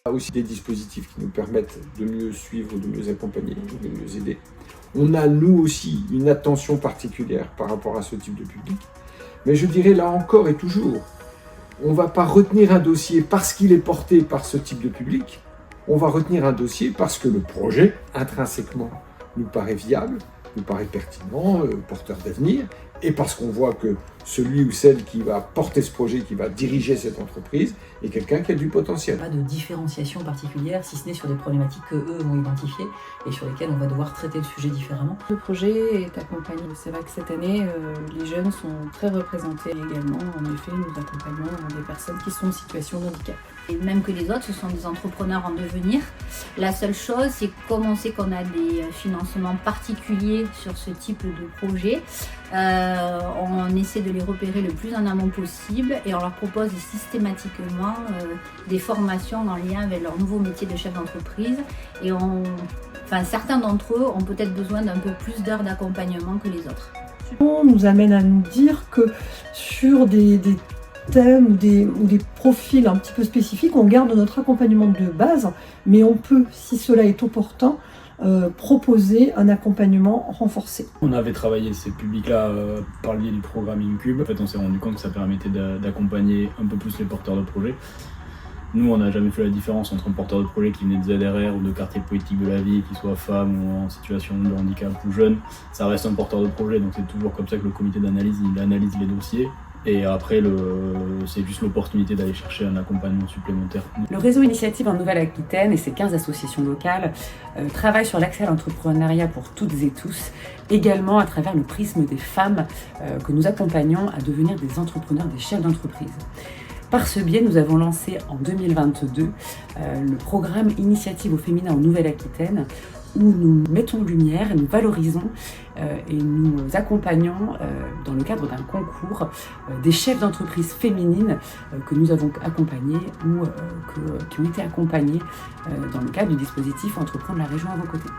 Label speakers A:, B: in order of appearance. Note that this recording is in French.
A: On a aussi des dispositifs qui nous permettent de mieux suivre, de mieux accompagner, de mieux aider. On a, nous aussi, une attention particulière par rapport à ce type de public. Mais je dirais là encore et toujours, on ne va pas retenir un dossier parce qu'il est porté par ce type de public. On va retenir un dossier parce que le projet, intrinsèquement, nous paraît viable, nous paraît pertinent, porteur d'avenir, et parce qu'on voit que celui ou celle qui va porter ce projet, qui va diriger cette entreprise, est quelqu'un qui a du potentiel.
B: Pas de différenciation particulière, si ce n'est sur des problématiques qu'eux vont identifier et sur lesquelles on va devoir traiter le sujet différemment.
C: Le projet est accompagné. C'est vrai que cette année, les jeunes sont très représentés également. En effet, nous accompagnons des personnes qui sont en situation de handicap.
D: Et même que les autres, ce sont des entrepreneurs en devenir. La seule chose, c'est que comme on sait qu'on a des financements particuliers sur ce type de projet, on essaie de les repérer le plus en amont possible et on leur propose systématiquement des formations en lien avec leur nouveau métier de chef d'entreprise. Et certains d'entre eux ont peut-être besoin d'un peu plus d'heures d'accompagnement que les autres.
C: On nous amène à nous dire que sur des thèmes ou des profils un petit peu spécifiques, on garde notre accompagnement de base, mais on peut, si cela est opportun, proposer un accompagnement renforcé.
E: On avait travaillé ces publics-là par le biais du programme Incube. En fait, on s'est rendu compte que ça permettait d'accompagner un peu plus les porteurs de projets. Nous, on n'a jamais fait la différence entre un porteur de projet qui venait de ZRR ou de quartier politique de la vie, qui soit femme ou en situation de handicap ou jeune. Ça reste un porteur de projet, donc c'est toujours comme ça que le comité d'analyse, il analyse les dossiers. Et après, c'est juste l'opportunité d'aller chercher un accompagnement supplémentaire.
F: Le réseau Initiative en Nouvelle-Aquitaine et ses 15 associations locales travaillent sur l'accès à l'entrepreneuriat pour toutes et tous, également à travers le prisme des femmes que nous accompagnons à devenir des entrepreneurs, des chefs d'entreprise. Par ce biais, nous avons lancé en 2022 le programme Initiative au féminin en Nouvelle-Aquitaine, où nous mettons en lumière, nous valorisons et nous accompagnons dans le cadre d'un concours des chefs d'entreprise féminines que nous avons accompagnés ou qui ont été accompagnés dans le cadre du dispositif Entreprendre la région à vos côtés.